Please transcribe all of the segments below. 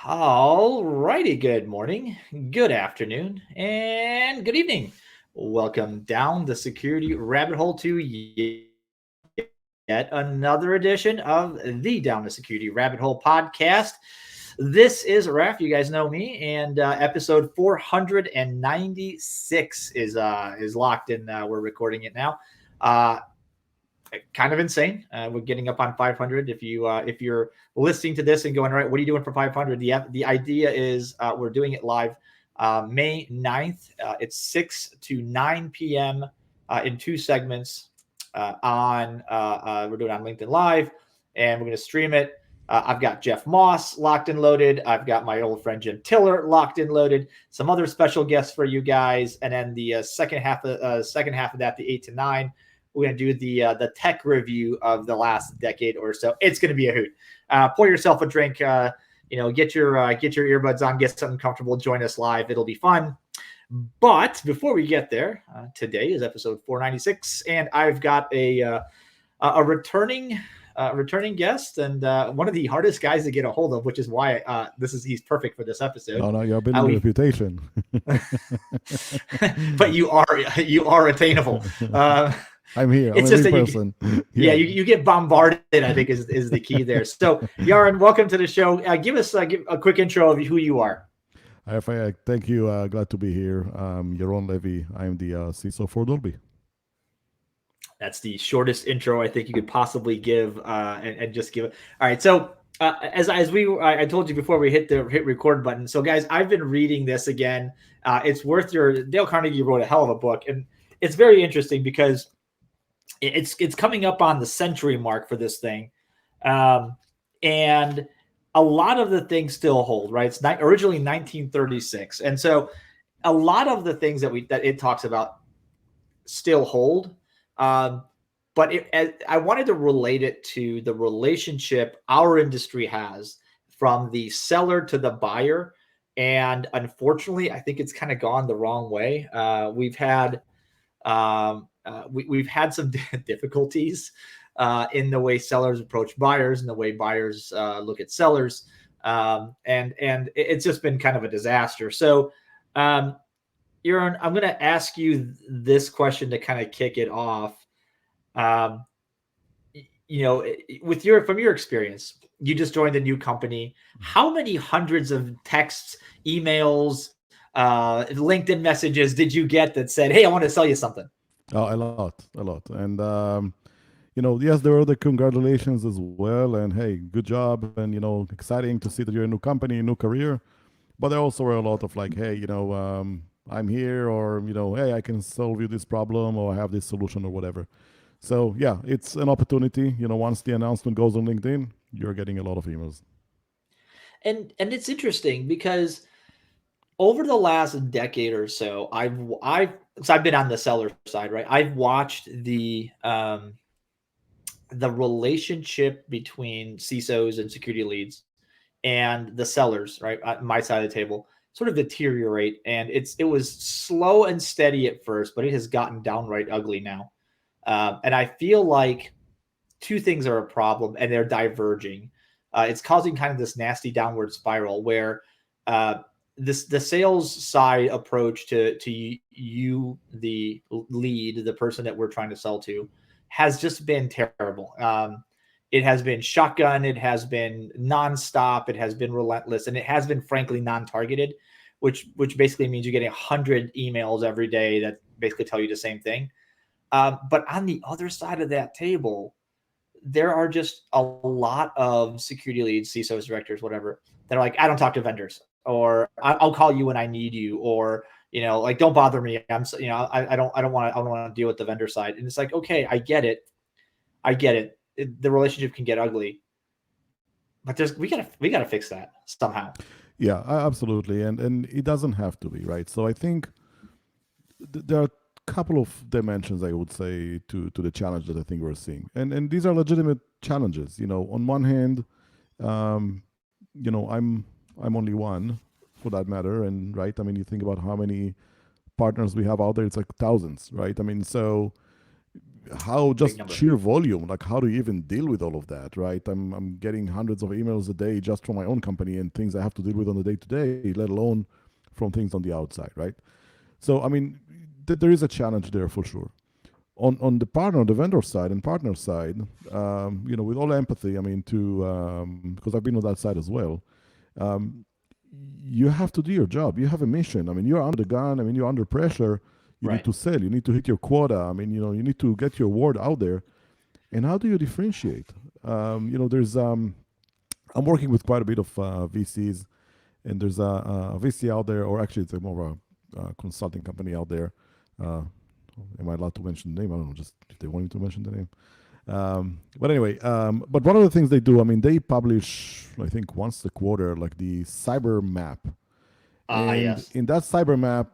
All righty. Good morning, good afternoon, and good evening. Welcome down the security rabbit hole to yet another edition of the Down the Security Rabbit Hole podcast. This is Raf. You guys know me, and episode 496 is locked in. We're recording it now. Kind of insane. We're getting up on 500. If you're listening to this and going, all right, what are you doing for 500? The idea is we're doing it live May 9th. It's 6 to 9 p.m. In two segments. We're doing it on LinkedIn Live, and we're going to stream it. I've got Jeff Moss locked and loaded. I've got my old friend Jim Tiller locked and loaded. Some other special guests for you guys, and then the second half of that, the 8 to 9. We're going to do the tech review of the last decade or so. It's going to be a hoot. Pour yourself a drink. Get your earbuds on. Get something comfortable. Join us live. It'll be fun. But before we get there, today is episode 496, and I've got a returning guest and one of the hardest guys to get a hold of, which is why he's perfect for this episode. No, you're building a reputation. But you are attainable. I'm here. I'm it's a just that person. You get bombarded, I think is the key there. So Yaron, welcome to the show. Give us a quick intro of who you are. Thank you. Glad to be here. Yaron Levi. I'm the CISO for Dolby. That's the shortest intro I think you could possibly give, and just give it. All right. So I told you before we hit record button. So guys, I've been reading this again. It's worth Dale Carnegie wrote a hell of a book, and it's very interesting because it's coming up on the century mark for this thing. And a lot of the things still hold, right? It's originally 1936. And so a lot of the things that it talks about still hold. But I wanted to relate it to the relationship our industry has from the seller to the buyer. And unfortunately, I think it's kind of gone the wrong way. We've had some difficulties in the way sellers approach buyers and the way buyers look at sellers. And it's just been kind of a disaster. So, Yaron, I'm going to ask you this question to kind of kick it off. From your experience, you just joined a new company. How many hundreds of texts, emails, LinkedIn messages did you get that said, "Hey, I want to sell you something"? Oh, a lot. And yes, there were the congratulations as well, and hey, good job, and exciting to see that you're a new company, new career. But there also were a lot of like, hey, I'm here, or hey, I can solve you this problem, or I have this solution, or whatever. So yeah, it's an opportunity. Once the announcement goes on LinkedIn, you're getting a lot of emails. And it's interesting because over the last decade or so, I've been on the seller side, right? I've watched the relationship between CISOs and security leads and the sellers, right, at my side of the table, sort of deteriorate. And it was slow and steady at first, but it has gotten downright ugly now. And I feel like two things are a problem, and they're diverging. It's causing kind of this nasty downward spiral where the sales side approach to you, the lead, the person that we're trying to sell to, has just been terrible. It has been shotgun. It has been nonstop. It has been relentless, and it has been frankly non-targeted, which basically means you're getting 100 emails every day that basically tell you the same thing. But on the other side of that table, there are just a lot of security leads, CISOs, directors, whatever, that are like, I don't talk to vendors, or I'll call you when I need you, or like, don't bother me. I don't want to deal with the vendor side. And it's like, okay, I get it. The relationship can get ugly, but we gotta fix that somehow. Yeah, absolutely, and it doesn't have to be, right? So I think there are couple of dimensions, I would say, to the challenge that I think we're seeing, and these are legitimate challenges. On one hand, I'm only one, for that matter, and right. I mean, you think about how many partners we have out there; it's like thousands, right? I mean, so how Big just number. sheer volume, like how do you even deal with all of that, right? I'm getting hundreds of emails a day just from my own company and things I have to deal with on the day to day, let alone from things on the outside, right? So I mean, there is a challenge there for sure. On the partner, the vendor side and partner side, with all empathy, I mean, to because I've been on that side as well. Um, you have to do your job. You have a mission. I mean, you're under the gun. I mean, you're under pressure. You need Right. to sell. You need to hit your quota. I mean, you need to get your word out there. And how do you differentiate? There's I'm working with quite a bit of VCs, and there's a VC out there, or actually, it's a more of a consulting company out there. Uh, am I allowed to mention the name? I don't know. Just if they want me to mention the name. But anyway, but one of the things they do, I mean, they publish, I think, once a quarter, like the cyber map. And Yes. in that cyber map,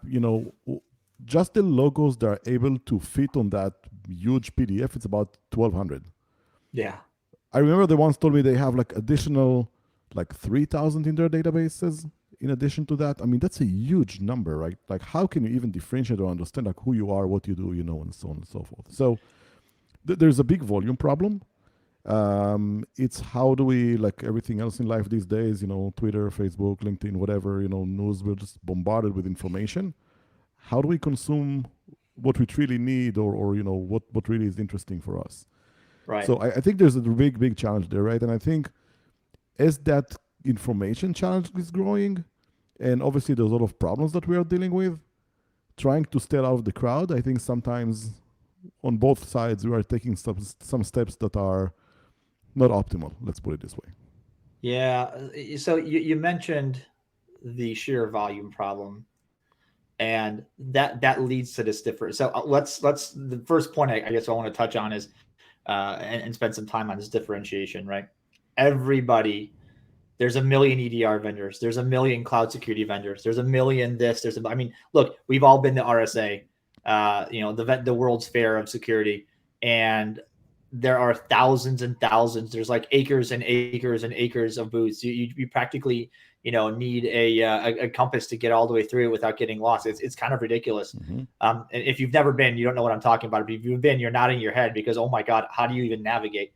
just the logos that are able to fit on that huge PDF, it's about 1,200. Yeah. I remember they once told me they have like additional, like 3,000 in their databases. In addition to that, I mean, that's a huge number, right? Like, how can you even differentiate or understand like who you are, what you do, and so on and so forth. So there's a big volume problem. It's how do we, like everything else in life these days, Twitter, Facebook, LinkedIn, whatever, news, we're just bombarded with information. How do we consume what we really need, or what really is interesting for us? Right. So I think there's a big challenge there, right? And I think as that information challenge is growing, and obviously there's a lot of problems that we are dealing with, trying to stay out of the crowd, I think sometimes on both sides we are taking some steps that are not optimal. Let's put it this way. Yeah. So you mentioned the sheer volume problem, and that leads to this difference. So let's the first point I guess I want to touch on is and spend some time on this differentiation. Right. Everybody, there's a million EDR vendors. There's a million cloud security vendors. There's a million this. I mean, look, we've all been to RSA, the World's Fair of Security, and there are thousands and thousands. There's like acres and acres and acres of booths. You practically need a compass to get all the way through it without getting lost. It's kind of ridiculous. Mm-hmm. And if you've never been, you don't know what I'm talking about. But if you've been, you're nodding your head because, oh my God, how do you even navigate?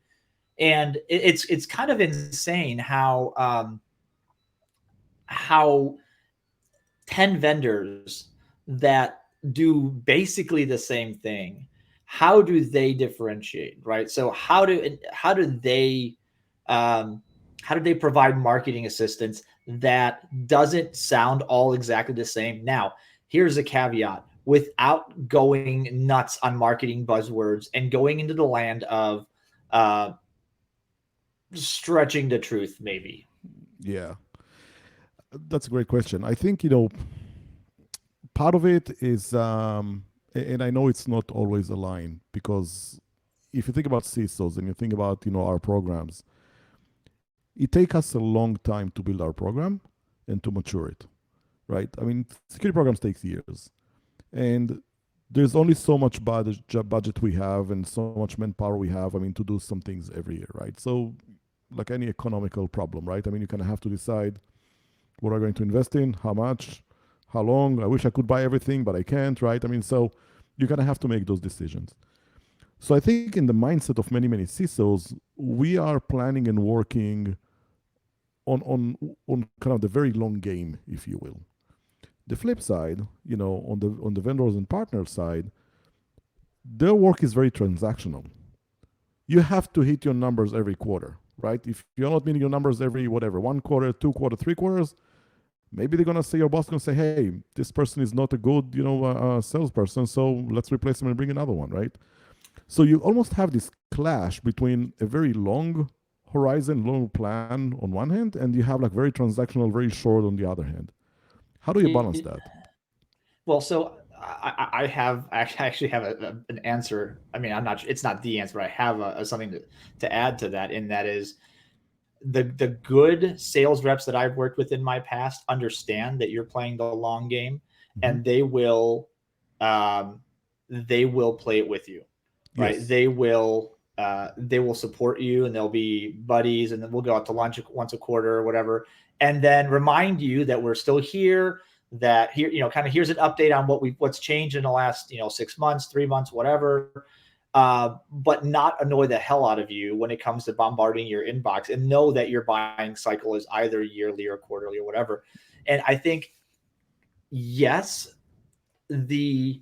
And it's kind of insane how 10 vendors that do basically the same thing, how do they differentiate, right? So um, how do they provide marketing assistance that doesn't sound all exactly the same? Now, here's a caveat: without going nuts on marketing buzzwords and going into the land of uh, stretching the truth, maybe. Yeah, that's a great question. I think part of it is, and I know it's not always aligned, because if you think about CISOs and you think about our programs, it takes us a long time to build our program and to mature it, right? I mean, security programs takes years, and there's only so much budget we have and so much manpower we have. I mean, to do some things every year, right? So, like any economical problem, right? I mean, you kind of have to decide what are going to invest in, how much, how long. I wish I could buy everything, but I can't, right? I mean, so you kind of have to make those decisions. So I think in the mindset of many CISOs, we are planning and working on kind of the very long game, if you will. The flip side, on the vendors and partners side, their work is very transactional. You have to hit your numbers every quarter, right? If you're not meeting your numbers every whatever, 1 quarter, 2 quarter, 3 quarters, maybe they're gonna say, your boss gonna say, hey, this person is not a good salesperson, so let's replace him and bring another one, right? So you almost have this clash between a very long horizon, long plan on one hand, and you have like very transactional, very short on the other hand. How do you balance that? Well, so I actually have an answer. I mean, I'm not. It's not the answer, but I have something to add to that. And that is the good sales reps that I've worked with in my past understand that you're playing the long game, Mm-hmm. and they will play it with you, right? Yes. They will support you, and they'll be buddies, and then we'll go out to lunch once a quarter or whatever, and then remind you that we're still here, that here, kind of here's an update on what's changed in the last 6 months, 3 months, whatever. but not annoy the hell out of you when it comes to bombarding your inbox, and know that your buying cycle is either yearly or quarterly or whatever. And I think, yes, the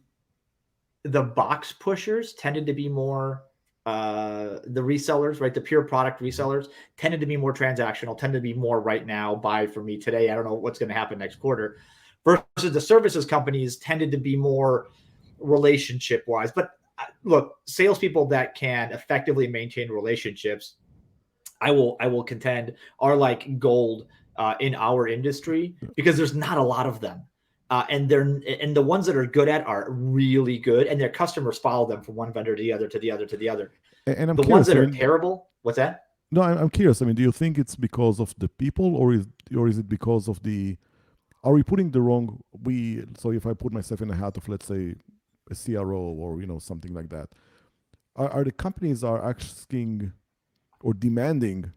box pushers tended to be more the resellers, right? The pure product resellers tended to be more transactional, tended to be more right now, buy for me today. I don't know what's going to happen next quarter. Versus the services companies tended to be more relationship wise. But look, salespeople that can effectively maintain relationships, I will contend, are like gold in our industry, because there's not a lot of them. And the ones that are good at are really good, and their customers follow them from one vendor to the other to the other to the other. And I'm The ones curious. that I are mean, terrible, what's that? no, I'm curious. I mean, do you think it's because of the people, or is it because of the? Are we putting the wrong? So if I put myself in the hat of, let's say, a CRO, or something like that, are the companies are asking or demanding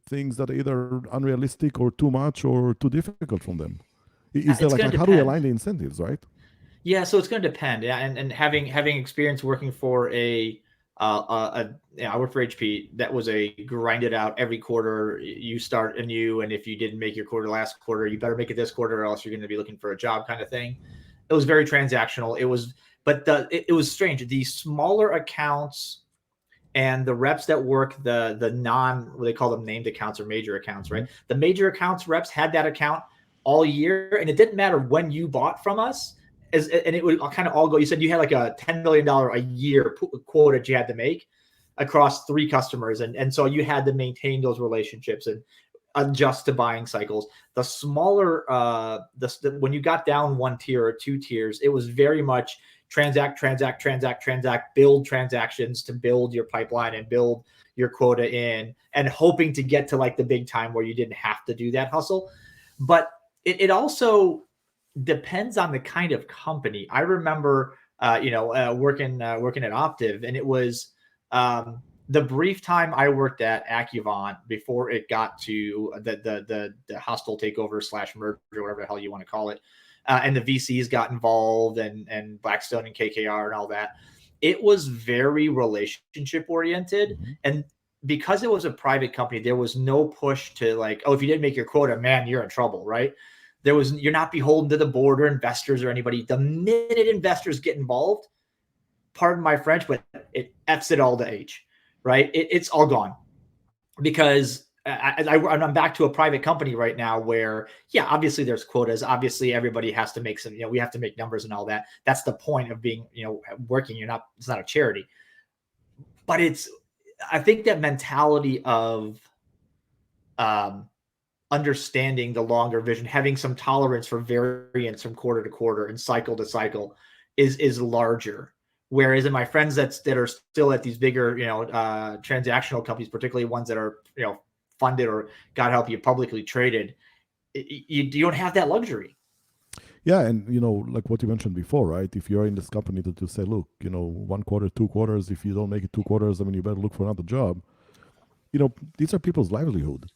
things that are either unrealistic or too much or too difficult from them? Is there It's going like to how do we depend. align the incentives, right? Yeah, so it's going to depend. Yeah, and having experience working for I worked for HP. That was a grinded out every quarter. You start anew, and if you didn't make your quarter last quarter, you better make it this quarter, or else you're going to be looking for a job, kind of thing. It was very transactional. It was strange. The smaller accounts and the reps that work the non, what they call them, named accounts or major accounts, right? Mhm. The major accounts reps had that account all year, and it didn't matter when you bought from us. And it would kind of all go. You said you had like a $10 million a year quota that you had to make across 3 customers, and so you had to maintain those relationships and adjust to buying cycles. The smaller, when you got down 1 tier or 2 tiers, it was very much transact, build transactions to build your pipeline and build your quota in, and hoping to get to like the big time where you didn't have to do that hustle. But it also depends on the kind of company. I remember, working at Optiv, and it was the brief time I worked at Accuvant before it got to the hostile takeover / merger, whatever the hell you want to call it, and the VCs got involved, and Blackstone and KKR and all that. It was very relationship oriented, Mhm. and because it was a private company, there was no push to like, oh, if you didn't make your quota, man, you're in trouble, right? You're not beholden to the board or investors or anybody. The minute investors get involved, pardon my French, but it F's it all to H, right? It's all gone, because I'm back to a private company right now where, yeah, obviously there's quotas. Obviously everybody has to make some, we have to make numbers and all that. That's the point of being, working. It's not a charity, but I think that mentality of, um, understanding the longer vision, having some tolerance for variance from quarter to quarter and cycle to cycle is larger. Whereas in my friends that are still at these bigger, transactional companies, particularly ones that are, funded or, God help you, publicly traded, you don't have that luxury. Yeah, and like what you mentioned before, right? If you're in this company that you say, look, 1 quarter, 2 quarters, if you don't make it 2 quarters, I mean, you better look for another job. These are people's livelihood.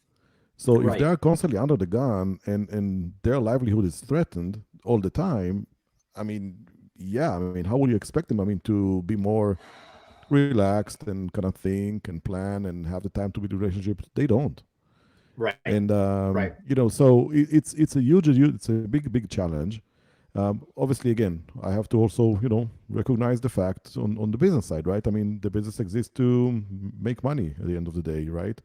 So if they Right. are constantly under the gun, and their livelihood is threatened all the time, I mean, yeah, I mean, how would you expect them? I mean, to be more relaxed and kind of think and plan and have the time to build relationships? They don't. Right. And Right. so it's a it's a big challenge. Obviously, again, I have to also recognize the fact on the business side, right? I mean, the business exists to make money at the end of the day, right?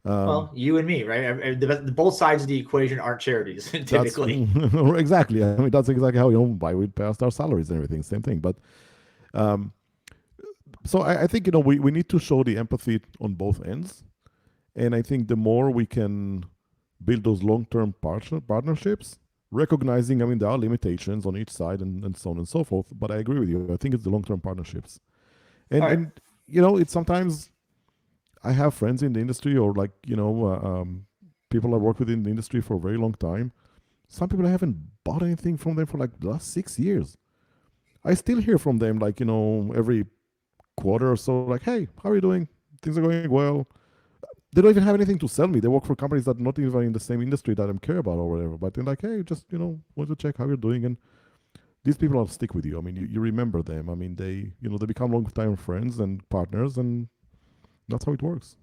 Um, Well, you and me, right? Both sides of the equation aren't charities that's typically. exactly. I mean, that's exactly how why we passed our salaries and everything. Same thing. But um, so I think we need to show the empathy on both ends, and I think the more we can build those long-term partnerships, recognizing, I mean, there are limitations on each side, and so on and so forth. But I agree with you. I think it's the long-term partnerships, and All right. and it's sometimes I have friends in the industry, or like people I work with in the industry for a very long time. Some people I haven't bought anything from them for like the last 6 years. I still hear from them like every quarter or so, like, hey, how are you doing? Things are going well. They don't even have anything to sell me. They work for companies that not even in the same industry that I care about or whatever. But they're like, hey, just want to check how you're doing. And these people will stick with you. I mean, you remember them. I mean, they become long-time friends and partners, and that's how it works.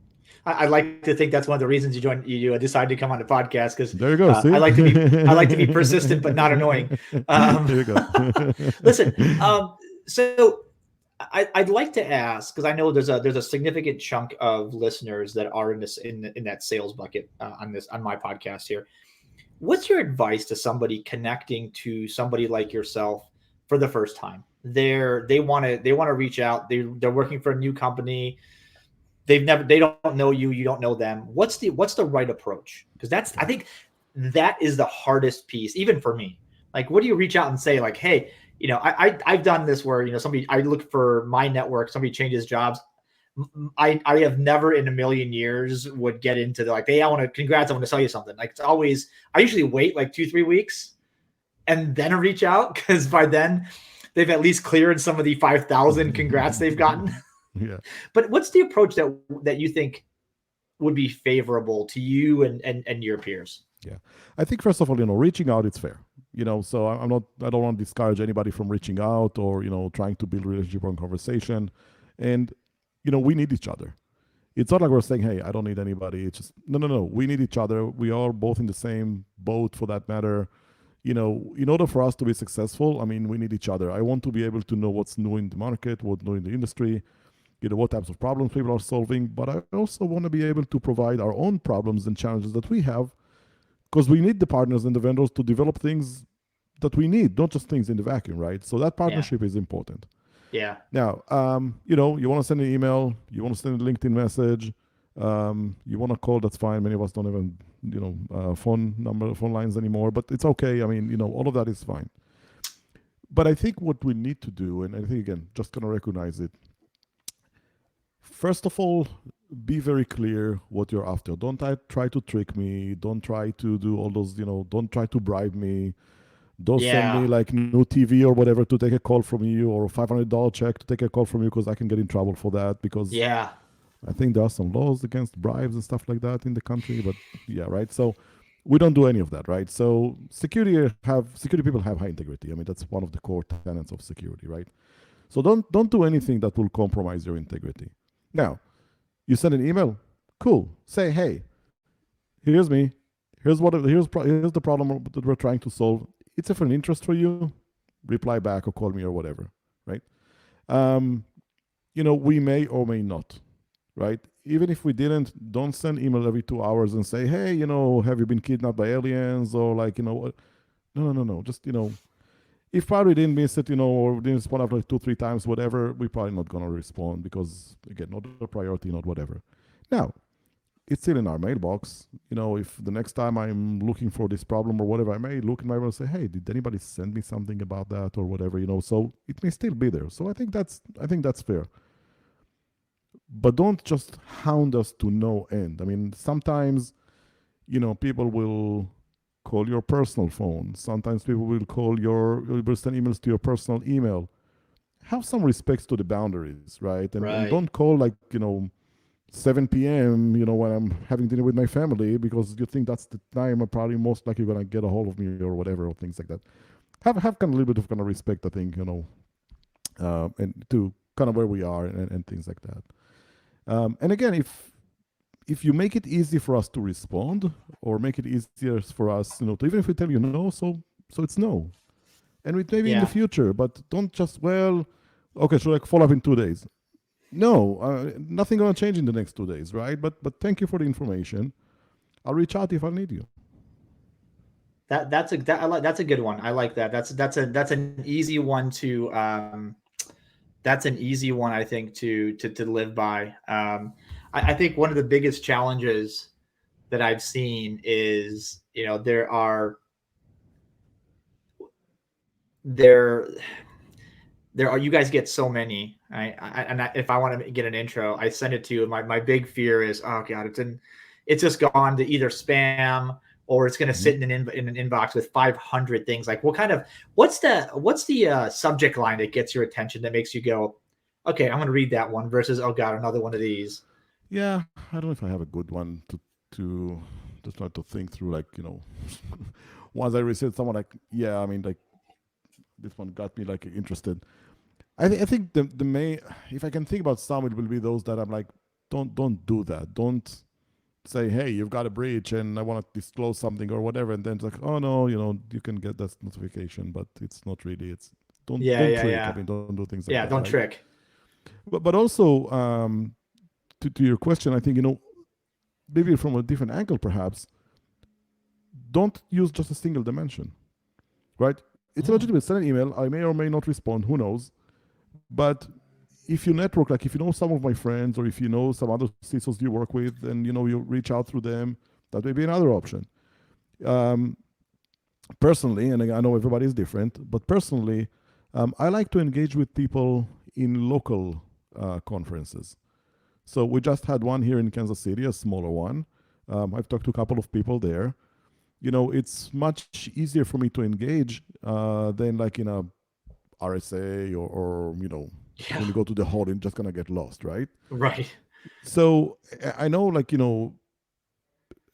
I like to think that's one of the reasons you decided to come on the podcast because There you go. I See, like to be persistent but not annoying. Um, there you go. listen, so I'd like to ask because I know there's a significant chunk of listeners that are in this in that sales bucket on my podcast here. What's your advice to somebody connecting to somebody like yourself for the first time? They want to reach out. They're working for a new company. They don't know you. You don't know them. What's the right approach? Because that's I Yeah. think that is the hardest piece, even for me. Like, what do you reach out and say? Like, hey, I've done this where somebody I look for my network. Somebody changes jobs. I have never in a million years would get into the like, hey, I want to sell you something. Like it's always I usually wait like 2-3 weeks and then reach out because by then they've at least cleared some of the 5,000 congrats they've gotten. Yeah. But what's the approach that you think would be favorable to you and your peers? Yeah. I think first of all, reaching out it's fair. So I'm not I don't want to discourage anybody from reaching out or, trying to build relationship on conversation. And, we need each other. It's not like we're saying, hey, I don't need anybody. It's just no, no, no. We need each other. We are both in the same boat for that matter. In order for us to be successful, I mean, we need each other. I want to be able to know what's new in the market, what's new in the industry, what types of problems people are solving. But I also want to be able to provide our own problems and challenges that we have because we need the partners and the vendors to develop things that we need, not just things in the vacuum, right? So that Yeah. partnership is important. Yeah. Now, you want to send an email, you want to send a LinkedIn message, you want to call, that's fine. Many of us don't even, phone lines anymore, but it's okay. I mean, all of that is fine. But I think what we need to do, and I think again, just gonna recognize it. First of all, be very clear what you're after. Don't try to trick me. Don't try to do all those, don't try to bribe me. Don't send me Yeah. like new TV or whatever to take a call from you or a $500 check to take a call from you because I can get in trouble for that because Yeah. I think there are some laws against bribes and stuff like that in the country. But yeah, right. So we don't do any of that, right? So security people have high integrity. I mean, that's one of the core tenets of security, right? So don't do anything that will compromise your integrity. Now, you send an email, cool. Say, hey, here's me. Here's the problem that we're trying to solve. It's of an interest for you. Reply back or call me or whatever, right? Um, we may or may not, right? Even if we didn't, don't send email every 2 hours and say, hey, have you been kidnapped by aliens or like, what? No, no, no, no. Just, if probably didn't miss it, or didn't respond after like 2-3 times, whatever, we're probably not gonna respond because again, not a priority, not whatever. Now, it's still in our mailbox. If the next time I'm looking for this problem or whatever, I may look in my mail and say, hey, did anybody send me something about that or whatever, so it may still be there. So I think that's fair. But don't just hound us to no end. I mean, sometimes, people will call your personal phone. Sometimes people will send emails to your personal email. Have some respects to the boundaries, right? And Right. don't call like, 7 p.m., when I'm having dinner with my family because you think that's the time I'm probably most likely going to get a hold of me or whatever, or things like that. Have kind of a little bit of kind of respect, I think, and to kind of where we are and things like that. And again, if you make it easy for us to respond or make it easier for us, to even if we tell you no, so it's no. And it may be in the Yeah. future, but don't just, okay, so like follow up in 2 days. No, nothing gonna change in the next 2 days, right? But thank you for the information. I'll reach out if I need you. That's a good one. I like that. That's an easy one to that's an easy one I think to live by. I think one of the biggest challenges that I've seen is there there are you guys get so many. If I want to get an intro, I send it to you. My big fear is, oh god, it's just gone to either spam or it's going to Mhm. sit in an inbox with 500 things. Like, what's the subject line that gets your attention that makes you go, okay, I'm going to read that one versus, oh god, another one of these. Yeah, I don't know if I have a good one to just try to think through. Like, once I receive someone like, yeah, I mean, like this one got me like interested. I think the main, if I can think about some, it will be those that I'm like, don't do that. Don't say, hey, you've got a breach and I want to disclose something or whatever, and then it's like, oh no, you can get that notification, but it's not really. It's Yeah, don't yeah, trick. I yeah. mean, don't do things like Yeah, that, don't right? trick. But also to your question, I think maybe from a different angle, perhaps, don't use just a single dimension, right? It's Mm. legitimate. Send an email. I may or may not respond. Who knows? But if you network, like if you know some of my friends or if you know some other CISOs you work with, and you reach out through them, that may be another option. Um, Personally, and I know everybody is different, but personally, I like to engage with people in local conferences. So we just had one here in Kansas City, a smaller one. I've talked to a couple of people there. It's much easier for me to engage than like in a RSA or Yeah, when you go to the hall, you're just gonna get lost, right? right. So I know, like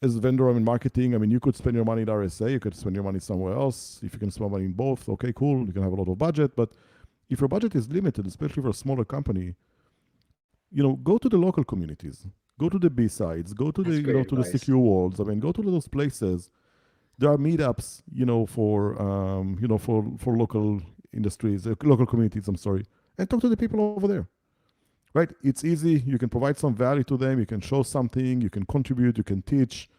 as a vendor, I'm in marketing. I mean, you could spend your money in RSA, you could spend your money somewhere else. If you can spend money in both, okay, cool. You can have a lot of budget, but if your budget is limited, especially for a smaller company, go to the local communities, go to the B sides, go to the That's great to the advice. secure worlds. I mean, go to those places. There are meetups, for local industries, local communities. I'm sorry, and talk to the people over there. Right? It's easy. You can provide some value to them. You can show something. You can contribute. You can teach.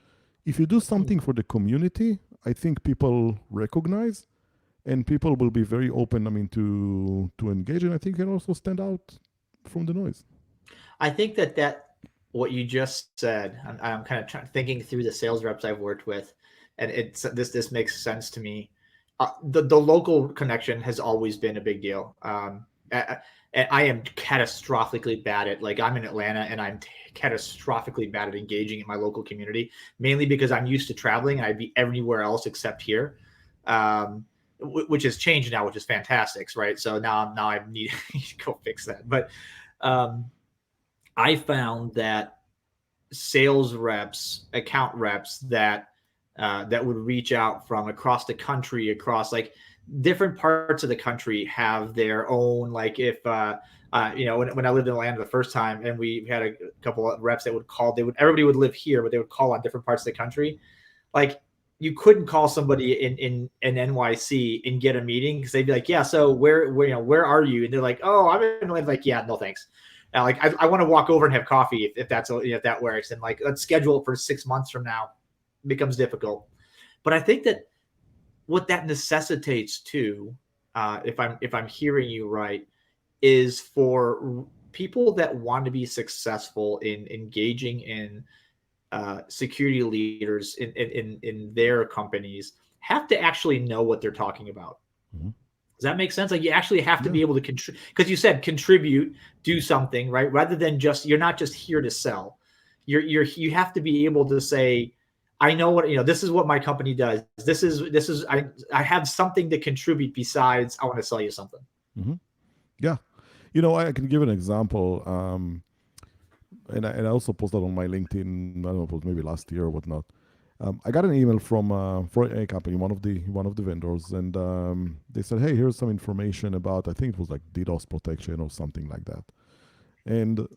If you do something for the community, I think people recognize, and people will be very open. I mean, to engage, and I think you can also stand out from the noise. I think that what you just said, I'm kind of thinking through the sales reps I've worked with, and this makes sense to me. The local connection has always been a big deal. And I am catastrophically bad at, like, I'm in Atlanta and I'm catastrophically bad at engaging in my local community, mainly because I'm used to traveling and I'd be everywhere else except here. Which has changed now, which is fantastic, right? So now I need to go fix that. But um, I found that sales reps, account reps that would reach out from across the country, across like different parts of the country, have their own, like, if when I lived in Atlanta the first time, and we had a couple of reps that would call, everybody would live here, but they would call on different parts of the country. Like, you couldn't call somebody in NYC and get a meeting, because they'd be like, yeah, so where are you? And they're like, oh, I'm in Atlanta. Like, yeah, no thanks. Like, I want to walk over and have coffee if that works. And like, let's schedule it for 6 months from now. It becomes difficult. But I think that what that necessitates too, if I'm hearing you right, is for people that want to be successful in engaging in security leaders in their companies, have to actually know what they're talking about. Mhm. Does that make sense? Like, you actually have to Yeah. be able to contribute, because you said contribute, do something, right? Rather than you're not just here to sell. You have to be able to say, I know what, this is what my company does. I have something to contribute besides I want to sell you something. Hmm. Yeah. I can give an example. And I also posted on my LinkedIn. I don't know, it was maybe last year or whatnot. I got an email from for a company, one of the vendors, and they said, "Hey, here's some information about, I think it was like DDoS protection or something like that." And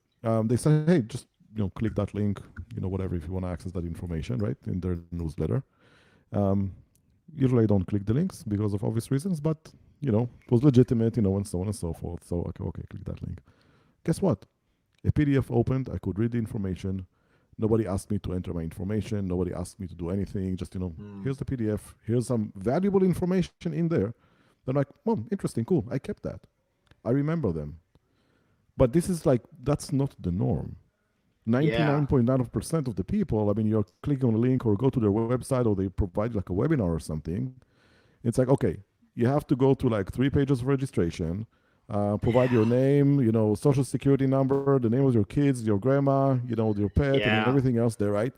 they said, "Hey, just click that link, whatever, if you want to access that information, right, in their newsletter." Um, Usually, I don't click the links because of obvious reasons, but it was legitimate, and so on and so forth. So okay, click that link. Guess what? A PDF opened. I could read the information. Nobody asked me to enter my information. Nobody asked me to do anything. Just, here's the PDF. Here's some valuable information in there. They're like, oh, interesting, cool. I kept that. I remember them. But this is like, that's not the norm. Yeah. 99.9% of the people, I mean, you're clicking on a link or go to their website, or they provide like a webinar or something. It's like, okay, you have to go to like 3 pages of registration, provide your name, social security number, the name of your kids, your grandma, your pet, and then Yeah. everything else there, right?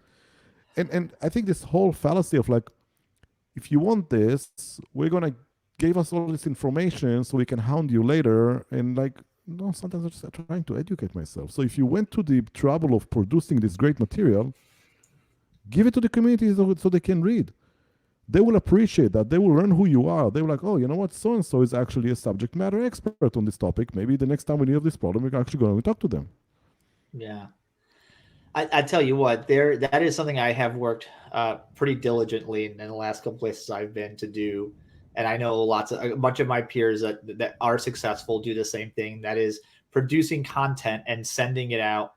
And I think this whole fallacy of like, if you want this, we're gonna give us all this information so we can hound you later. And like, no, sometimes I'm just trying to educate myself. So if you went to the trouble of producing this great material, give it to the community so they can read. they will appreciate that. They will learn who you are. They will like, oh, you know what? So and so is actually a subject matter expert on this topic. Maybe the next time we have this problem, we're actually going to talk to them. Yeah. I tell you what, that is something I have worked pretty diligently in the last couple places I've been to do, and I know a bunch of my peers that are successful do the same thing. That is producing content and sending it out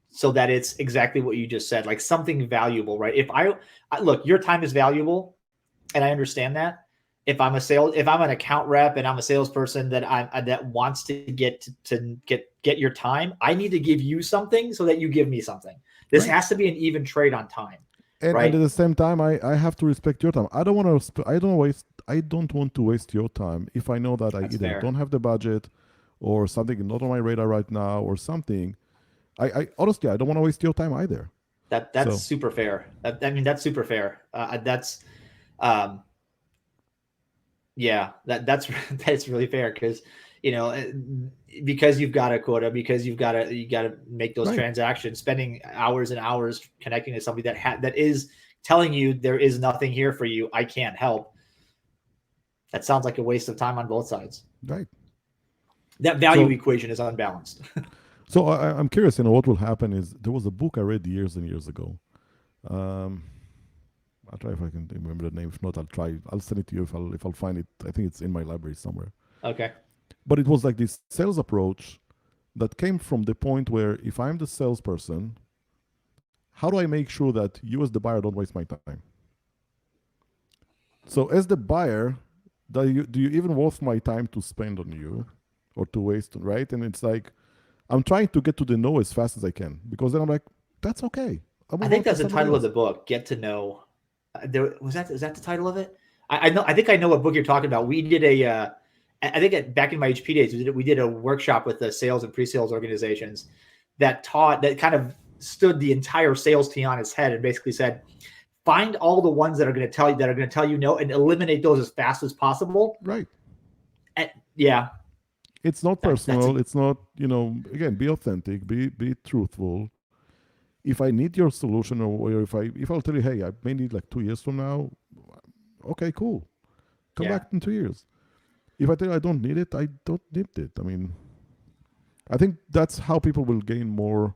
so that it's exactly what you just said, like something valuable, right? If I look, your time is valuable, and I understand that. If I'm an account rep and I'm a salesperson that wants to get your time, I need to give you something so that you give me something. This Right. has to be an even trade on time, And at right? the same time, I have to respect your time. I don't want to waste your time if I know that I That's either fair. don't have the budget or something not on my radar right now or something. I honestly, I don't want to waste your time either. That's So super fair. I mean, that's super fair. That's um, yeah, that's that's really fair because you know because you've got a quota, because you got to make those right. transactions, spending hours and hours connecting to somebody that is telling you there is nothing here for you, I can't help. That sounds like a waste of time on both sides. Right. That value So equation is unbalanced. I'm curious, what will happen is there was a book I read years and years ago. Um, I'll try if I can remember the name. If not, I'll try. I'll send it to you if I'll find it. I think it's in my library somewhere. Okay. But it was like this sales approach that came from the point where if I'm the salesperson, how do I make sure that you as the buyer don't waste my time? So as the buyer, do you even worth my time to spend on you or to waste, right? And it's like I'm trying to get to the no as fast as I can because then I'm like, that's okay. I'll I move think on to that's the somebody title of else. the book. Get to know. There was that. Is that the title of it? I know. I think I know what book you're talking about. We did a. I think back in my HP days, we did a workshop with the sales and pre-sales organizations that kind of stood the entire sales team on its head and basically said, find all the ones that are going to tell you no and eliminate those as fast as possible. Right. And yeah, It's not that's a personal. It's not, again, be authentic, be truthful. If I need your solution or if I'll tell you, hey, I may need like 2 years from now, okay, cool. Come yeah back in 2 years. If I tell you I don't need it, I don't need it. I mean, I think that's how people will gain more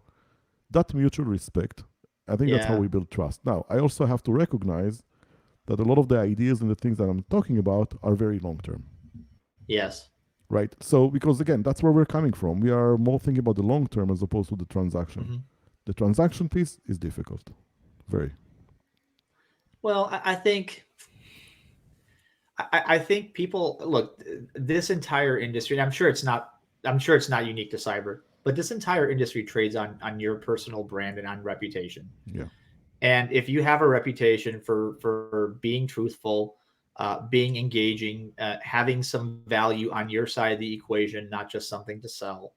that mutual respect. I think that's how yeah we build trust. Now, I also have to recognize that a lot of the ideas and the things that I'm talking about are very long term, yes right? So, because again, that's where we're coming from. We are more thinking about the long term as opposed to the transaction. hmm The transaction piece is difficult, very. Well, I think people look this entire industry. And I'm sure it's not. I'm sure it's not unique to cyber, but this entire industry trades on your personal brand and on reputation. Yeah, And if you have a reputation for being truthful, being engaging, having some value on your side of the equation, not just something to sell.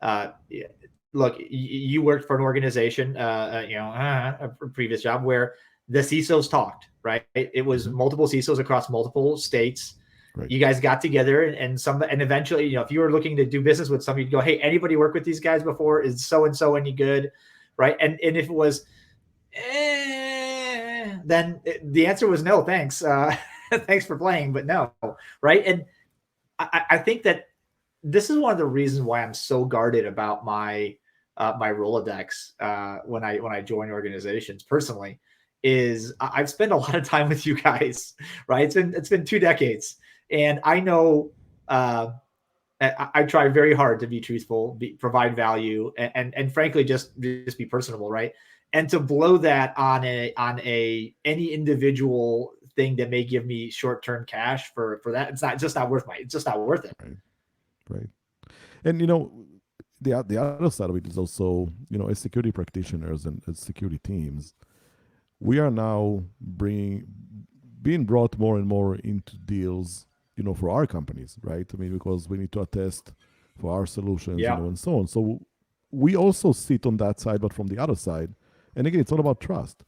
Yeah, look, you worked for an organization, a previous job where the CISOs talked, right? It was hmm, multiple CISOs across multiple states. right, You guys got together and eventually, if you were looking to do business with somebody, you'd go, hey, anybody work with these guys before? Is so and so any good? Right. And if it was, then the answer was no, thanks. Thanks for playing, but no. Right. And I think that this is one of the reasons why I'm so guarded about my Rolodex when I join organizations personally is I've spent a lot of time with you guys, right? It's been 2 decades, and I know I try very hard to be truthful, provide value, and frankly just be personable, right? And to blow that on a any individual thing that may give me short term cash for that, it's just not worth it. right, right. And the other side of it is also, as security practitioners and as security teams, we are now being brought more and more into deals, for our companies, right? I mean, because we need to attest for our solutions, Yeah, and so on. So we also sit on that side, but from the other side. And again, it's all about trust.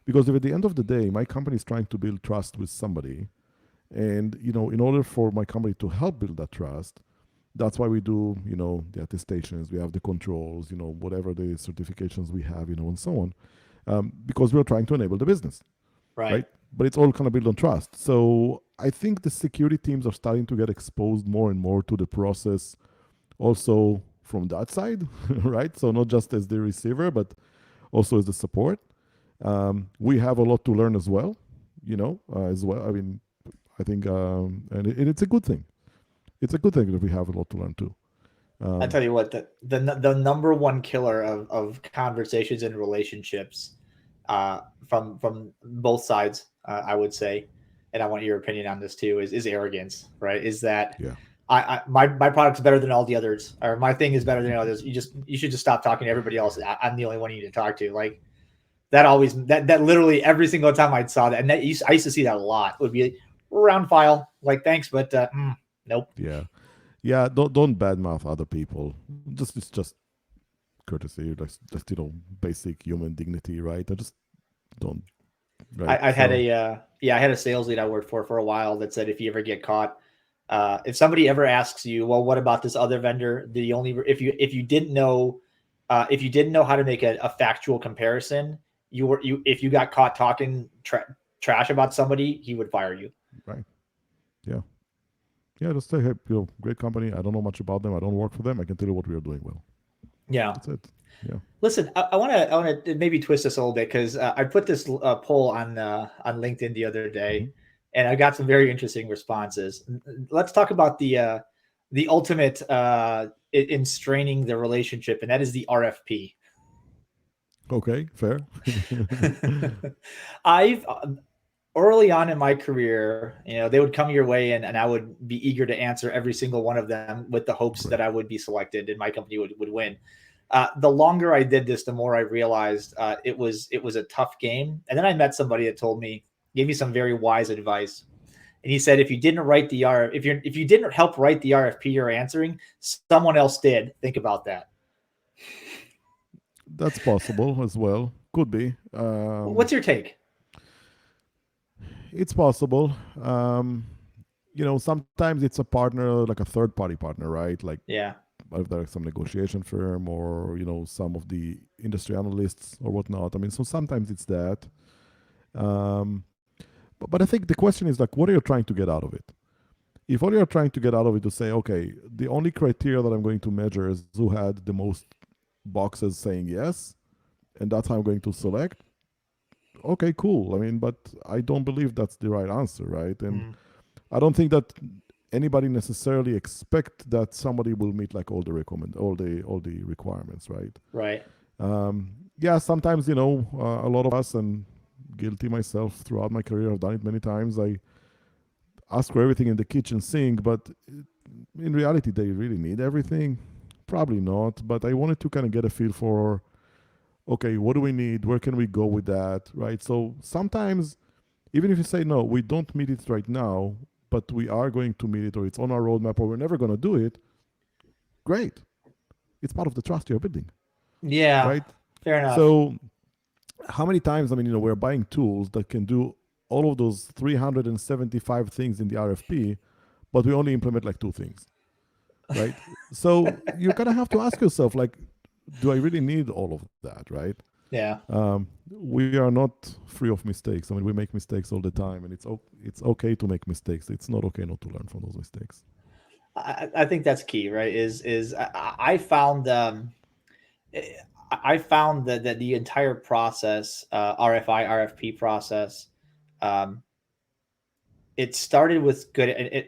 Because if at the end of the day, my company is trying to build trust with somebody, and in order for my company to help build that trust, that's why we do, the attestations, we have the controls, whatever the certifications we have, and so on, because we're trying to enable the business, right. right? but it's all kind of built on trust. So I think the security teams are starting to get exposed more and more to the process also from that side, right? So not just as the receiver, but also as the support. We have a lot to learn as well, as well. I mean, I think, and it's a good thing. It's a good thing that we have a lot to learn too. I tell you what, the number one killer of conversations and relationships, from both sides, I would say, and I want your opinion on this too, is arrogance, right? Is that Yeah. my product's better than all the others, or my thing is better than others. You should just stop talking to everybody else. I'm the only one you need to talk to. Like that literally every single time I saw that, and I used to see that a lot. Would be round file, like thanks, but nope. Yeah. Yeah. Don't badmouth other people. It's just courtesy, just basic human dignity, right? I just don't. Right. I had I had a sales lead I worked for a while that said if you ever get caught, if somebody ever asks you, well, what about this other vendor? If you didn't know, if you didn't know how to make a factual comparison, if you got caught talking trash about somebody, he would fire you. Right. Yeah. Yeah. Just say, hey, great company. I don't know much about them. I don't work for them. I can tell you what we are doing well. Yeah. That's it. Yeah. Listen, I want to maybe twist this a little bit because I put this poll on LinkedIn the other day, Mm-hmm. and I got some very interesting responses. Let's talk about the ultimate in straining the relationship, and that is the RFP. Okay. Fair. I've early on in my career, they would come your way, and I would be eager to answer every single one of them with the hopes Right. that I would be selected and my company would win. The longer I did this, the more I realized it was a tough game. And then I met somebody that gave me some very wise advice. And he said, if you didn't write the if you didn't help write the RFP you're answering, someone else did. Think about that. That's possible as well. Could be. What's your take? It's possible. Sometimes it's a partner, like a third party partner, right? Like Yeah. if there's some negotiation firm or, some of the industry analysts or whatnot. I mean, so sometimes it's that. Um, but I think the question is like, what are you trying to get out of it? If all you're trying to get out of it to say, okay, the only criteria that I'm going to measure is who had the most boxes saying yes, and that's how I'm going to select. Okay, cool. I mean, but I don't believe that's the right answer, right? And Mm, I don't think that anybody necessarily expect that somebody will meet like all the requirements, right? right. Yeah, sometimes a lot of us, and guilty myself throughout my career, I've done it many times. I ask for everything in the kitchen sink, but in reality, they really need everything. Probably not, but I wanted to kind of get a feel for, okay, what do we need? Where can we go with that, right? So sometimes, even if you say no, we don't meet it right now, but we are going to meet it, or it's on our roadmap, or we're never going to do it. Great, it's part of the trust you're building, Yeah. right? Fair enough. So how many times, I mean, we're buying tools that can do all of those 375 things in the RFP, but we only implement like two things, right? So you kind of have to ask yourself, like, do I really need all of that, right? Yeah. We are not free of mistakes. I mean, we make mistakes all the time, and it's okay to make mistakes. It's not okay not to learn from those mistakes. I think that's key, right? Is I found I found that the entire process, RFI RFP process, um, it started with good.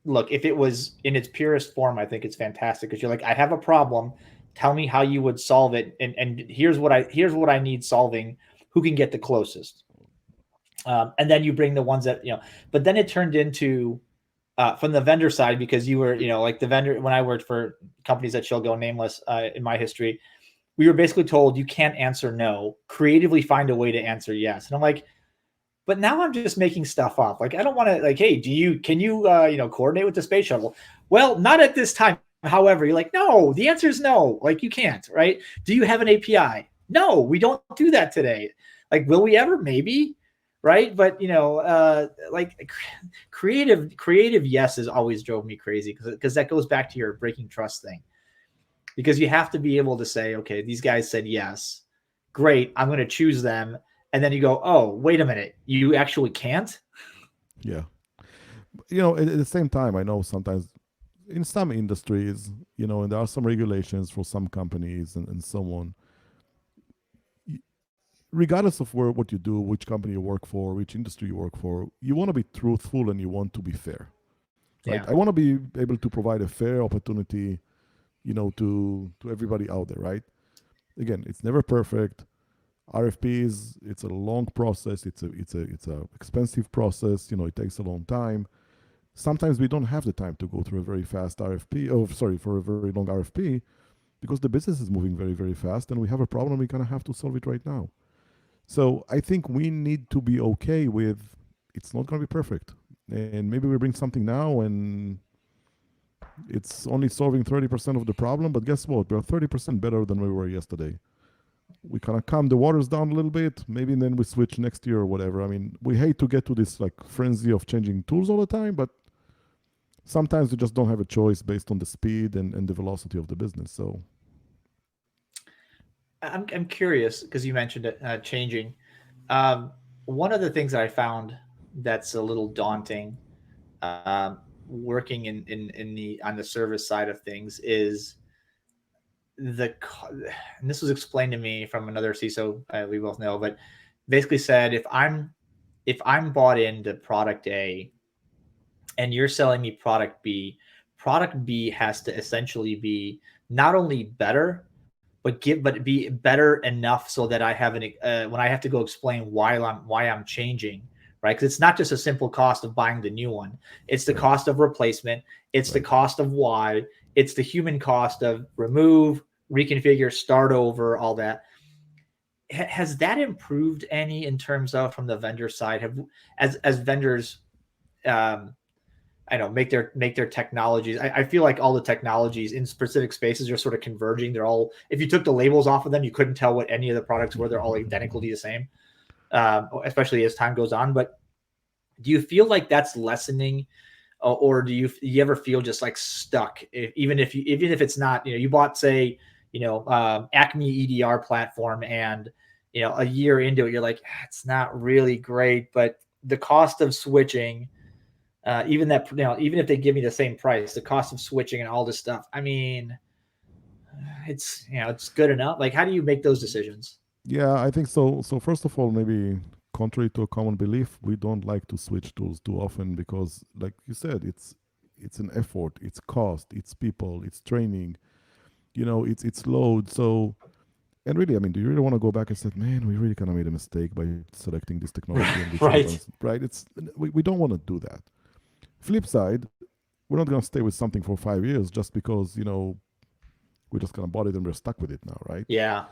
Look, if it was in its purest form, I think it's fantastic because you're like, I have a problem. Tell me how you would solve it, and here's what I need solving. Who can get the closest? And then you bring the ones that But then it turned into from the vendor side because you were like the vendor when I worked for companies that shall go nameless in my history. We were basically told you can't answer no. Creatively find a way to answer yes, and I'm like, but now I'm just making stuff up. Like I don't want to like, hey, can you coordinate with the space shuttle? Well, not at this time. However, you're like, no, the answer is no. Like you can't, right? Do you have an API? No, we don't do that today. Like, will we ever? Maybe, right? But like creative yeses always drove me crazy because that goes back to your breaking trust thing. Because you have to be able to say, okay, these guys said yes. Great, I'm going to choose them and then you go, oh, wait a minute, you actually can't. Yeah. At the same time, I know sometimes in some industries, and there are some regulations for some companies and so on. Regardless of what you do, which company you work for, which industry you work for, you want to be truthful and you want to be fair, right? Yeah. I want to be able to provide a fair opportunity, to everybody out there, right? Again, it's never perfect. RFPs, it's a long process. It's a expensive process. It takes a long time. Sometimes we don't have the time to go through a very fast RFP. Oh, sorry, for a very long RFP, because the business is moving very, very fast, and we have a problem. We kind of have to solve it right now. So I think we need to be okay with it's not going to be perfect, and maybe we bring something now and it's only solving 30% of the problem. But guess what? We're 30% better than we were yesterday. We kind of calm the waters down a little bit, maybe, and then we switch next year or whatever. I mean, we hate to get to this like frenzy of changing tools all the time, but sometimes we just don't have a choice based on the speed and the velocity of the business. So I'm curious because you mentioned it changing. Um, One of the things that I found that's a little daunting, working in the on the service side of things is and this was explained to me from another CISO we both know, but basically said if I'm bought into product A and you're selling me product B has to essentially be not only better, but be better enough so that I have when I have to go explain why I'm changing, right? Because it's not just a simple cost of buying the new one; it's the right, cost of replacement, it's the right. cost of why, it's the human cost of remove, reconfigure, start over, all that. Has that improved any in terms of from the vendor side? Have as vendors um, I know make their technologies. I feel like all the technologies in specific spaces are sort of converging. They're all if you took the labels off of them, you couldn't tell what any of the products were. They're all identically the same, especially as time goes on. But do you feel like that's lessening, or do you ever feel just like stuck? Even if it's not you bought say Acme EDR platform and a year into it you're like it's not really great, but the cost of switching even that even if they give me the same price, the cost of switching and all this stuff. I mean, it's good enough. Like, how do you make those decisions? Yeah, I think so. So first of all, maybe contrary to a common belief, we don't like to switch tools too often because, like you said, it's an effort, it's cost, it's people, it's training, it's load. So, and really, I mean, do you really want to go back and say, man, we really kind of made a mistake by selecting this technology and we should have done Right. this, right? We don't want to do that. Flip side, we're not going to stay with something for 5 years just because we just kind of bought it and we're stuck with it now, right? Yeah.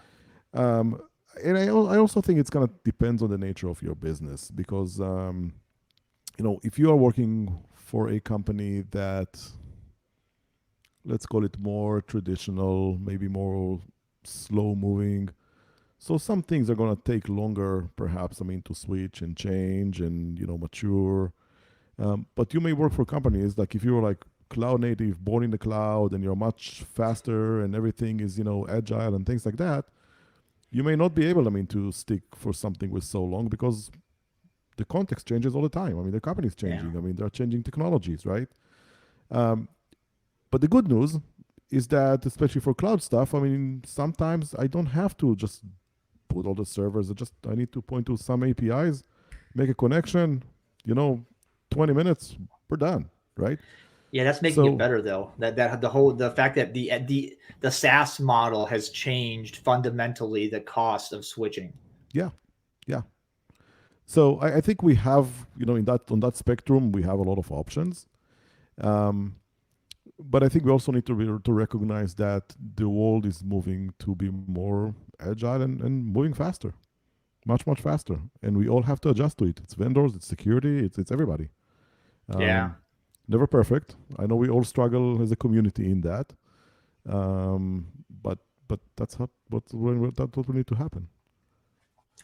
Um, and I also think it's gonna depends on the nature of your business because if you are working for a company that, let's call it, more traditional, maybe more slow moving, so some things are gonna take longer, perhaps. I mean, to switch and change and mature. But you may work for companies like if you're like cloud native, born in the cloud, and you're much faster and everything is agile and things like that. You may not be able, I mean, to stick for something with so long because the context changes all the time. I mean, the company is Yeah. changing. I mean, there are changing technologies, right? Um, but the good news is that, especially for cloud stuff, I mean, sometimes I don't have to just put all the servers. I need to point to some APIs, make a connection. You know, 20 minutes, we're done, right? Yeah, that's making it So better though. The fact that the SaaS model has changed fundamentally the cost of switching. yeah, yeah. So I think we have, in that on that spectrum, we have a lot of options. Um, but I think we also need to recognize that the world is moving to be more agile and moving faster, much much faster, and we all have to adjust to it. It's vendors, it's security, it's everybody. Yeah. Um, Never perfect. I know we all struggle as a community in that, but that's that's what will need to happen.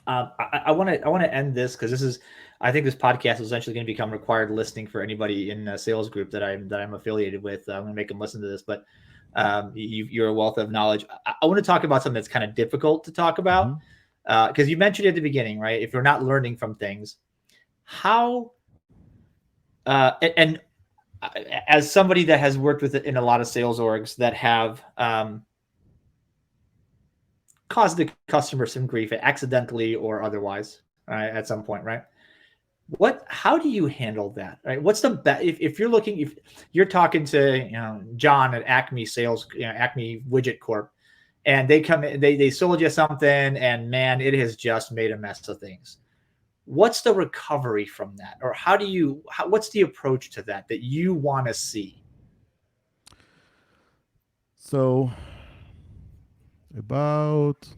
I want to end this because I think this podcast is essentially going to become required listening for anybody in a sales group that I'm affiliated with. I'm going to make them listen to this, but you're a wealth of knowledge. I want to talk about something that's kind of difficult to talk Hmm. about, because you mentioned at the beginning, right? If you're not learning from things, how and as somebody that has worked with it in a lot of sales orgs that have caused the customer some grief accidentally or otherwise, right, at some point, right? How do you handle that, right? What's the best if you're looking, if you're talking to John at Acme Sales, Acme Widget Corp, and they come in, they sold you something, and man, it has just made a mess of things. What's the recovery from that, or what's the approach to that you want to see? So about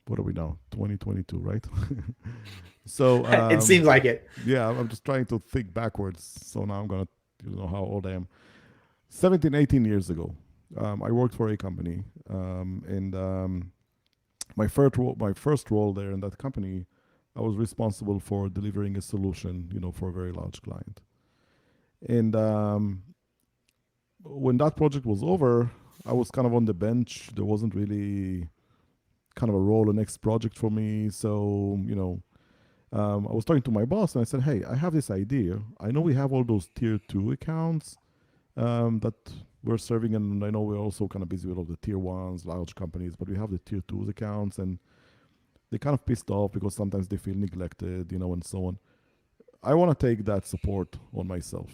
what are we now? 2022, right? So It seems like it. yeah, I'm just trying to think backwards. So now I'm gonna, how old I am. 17, 18 years ago, I worked for a company, and my first role there in that company, I was responsible for delivering a solution, for a very large client. And when that project was over, I was kind of on the bench. There wasn't really kind of a role or next project for me. So, I was talking to my boss and I said, hey, I have this idea. I know we have all those tier two accounts that we're serving, and I know we're also kind of busy with all the tier ones, large companies, but we have the tier twos accounts, and they kind of pissed off because sometimes they feel neglected, and so on. I want to take that support on myself.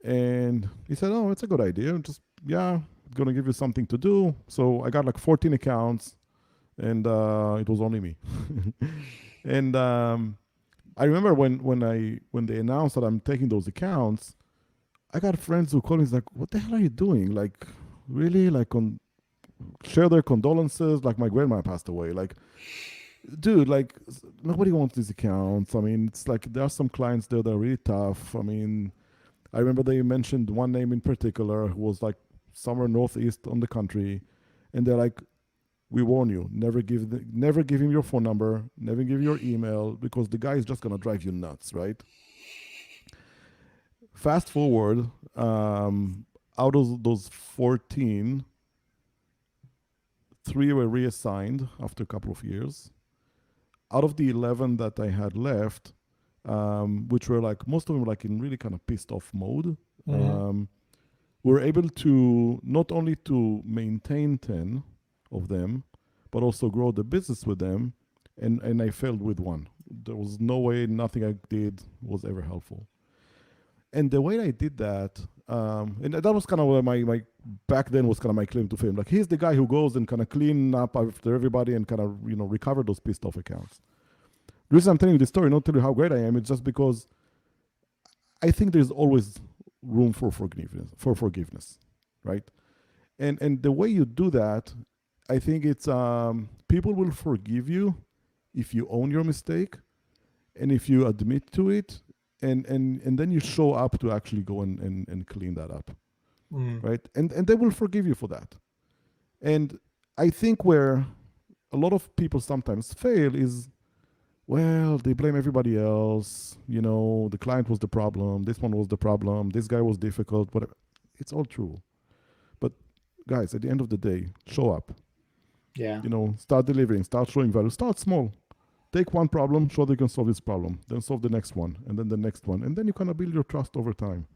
And he said, oh, it's a good idea. Just, yeah, going to give you something to do. So I got like 14 accounts, and it was only me. And I remember when they announced that I'm taking those accounts, I got friends who called me, like, what the hell are you doing? Like, really? Like, share their condolences. Like, my grandma passed away. Like, dude, like, nobody wants these accounts. I mean, it's like there are some clients there that are really tough. I mean, I remember they mentioned one name in particular who was like somewhere northeast on the country, and they're like, we warn you, never give him your phone number, never give your email, because the guy is just gonna drive you nuts, right? Fast forward, out of those 14, 3 were reassigned after a couple of years. Out of the 11 that I had left, which were like, most of them were like in really kind of pissed off mode, we're able to not only to maintain 10 of them, but also grow the business with them. And I failed with one. There was no way, nothing I did was ever helpful. And the way I did that, and that was kind of my back then was kind of my claim to fame. Like, he's the guy who goes and kind of clean up after everybody and kind of, recover those pissed off accounts. The reason I'm telling you this story, not tell you how great I am, it's just because I think there's always room for forgiveness, right? And the way you do that, I think it's people will forgive you if you own your mistake and if you admit to it, and then you show up to actually go and clean that up, right? And they will forgive you for that. And I think where a lot of people sometimes fail is, well, they blame everybody else. The client was the problem. This one was the problem. This guy was difficult. Whatever. It's all true. But guys, at the end of the day, show up. Yeah. Start delivering. Start showing value. Start small. Take one problem, show they can solve this problem. Then solve the next one, and then the next one. And then you kind of build your trust over time.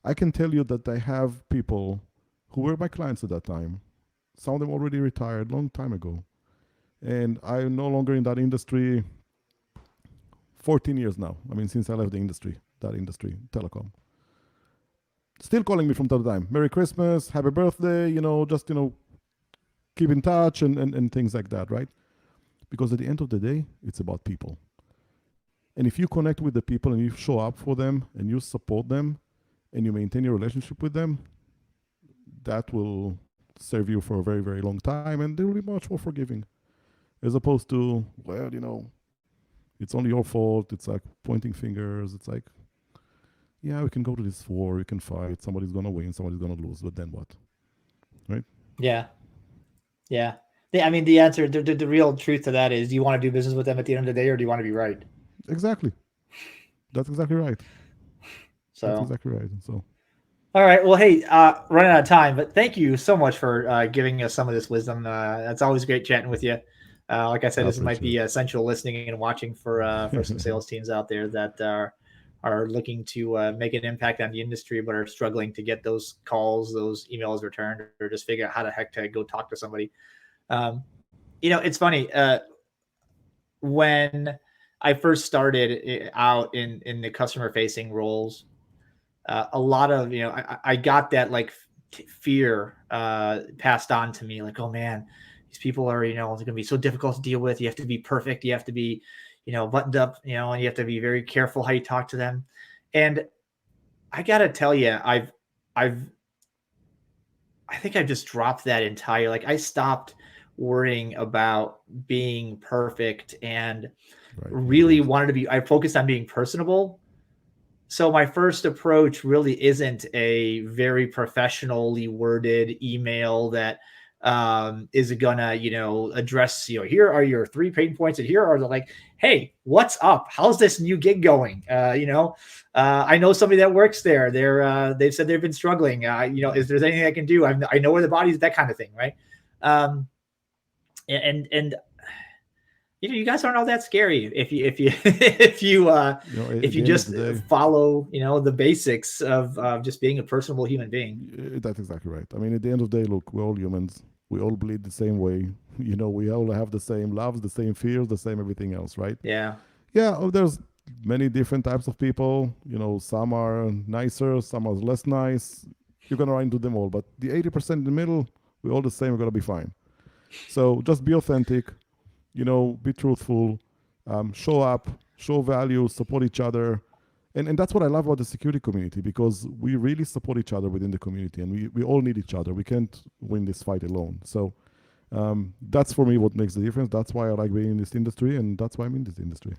I can tell you that I have people who were my clients at that time. Some of them already retired long time ago. And I'm no longer in that industry. 14 years now. I mean, since I left that industry, telecom. Still calling me from time to time. Merry Christmas, happy birthday, just, keep in touch and things like that, right? Because at the end of the day, it's about people. And if you connect with the people and you show up for them and you support them and you maintain your relationship with them, that will serve you for a very, very long time, and they will be much more forgiving. As opposed to, well, it's only your fault. It's like pointing fingers. It's like, yeah, we can go to this war. We can fight. Somebody's going to win. Somebody's going to lose. But then what? Right? Yeah. Yeah. I mean, the answer, the real truth to that is, do you want to do business with them at the end of the day, or do you want to be right? Exactly. That's exactly right. So that's exactly right. So. All right. Well, hey, running out of time, but thank you so much for giving us some of this wisdom. It's always great chatting with you. Like I said, I this might appreciate be it. essential listening and watching for some sales teams out there that are looking to make an impact on the industry, but are struggling to get those calls, those emails returned, or just figure out how the heck to go talk to somebody. It's funny. When I first started out in the customer facing roles, a lot of, I got that like fear passed on to me, like, oh man, these people are, it's going to be so difficult to deal with. You have to be perfect. You have to be, buttoned up, and you have to be very careful how you talk to them. And I got to tell you, I think I've just dropped that entire, like, I stopped worrying about being perfect and Right. really wanted to be, I focused on being personable. So my first approach really isn't a very professionally worded email that is gonna, address, here are your 3 pain points, and here are the, like, hey, what's up? How's this new gig going? I know somebody that works there. They've said they've been struggling. Is there anything I can do? I know where the body's, that kind of thing, right? And you guys aren't all that scary if you if you just follow the basics of just being a personable human being. That's exactly right. I mean, at the end of the day, look, we're all humans. We all bleed the same way. We all have the same loves, the same fears, the same everything else, right? Yeah. There's many different types of people. Some are nicer, some are less nice. You're gonna run into them all, but the 80% in the middle, we're all the same. We're gonna be fine. So just be authentic. Be truthful, show up, show value, support each other. And that's what I love about the security community, because we really support each other within the community, and we all need each other. We can't win this fight alone. So that's for me what makes the difference. That's why I like being in this industry, and that's why I'm in this industry.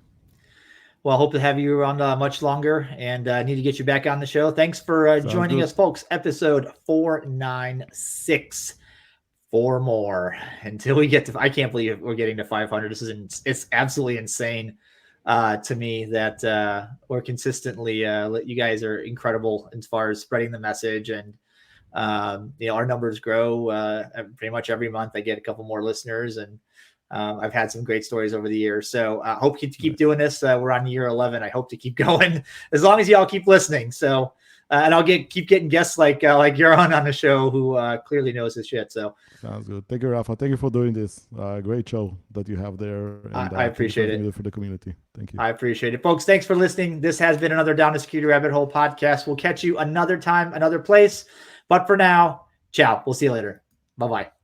Well, I hope to have you around much longer, and need to get you back on the show. Thanks for joining us, folks. Episode 496. 4 more until we get to, I can't believe we're getting to 500. It's absolutely insane to me that we're consistently, you guys are incredible as far as spreading the message, and our numbers grow pretty much every month. I get a couple more listeners, and I've had some great stories over the years. So I hope to keep doing this. We're on year 11. I hope to keep going as long as y'all keep listening. So and I'll keep getting guests like Yaron on the show who clearly knows his shit. So sounds good. Thank you, Rafa. Thank you for doing this. Great show that you have there. And, I appreciate it for the community. Thank you. I appreciate it, folks. Thanks for listening. This has been another Down the Security Rabbit Hole podcast. We'll catch you another time, another place. But for now, ciao. We'll see you later. Bye-bye.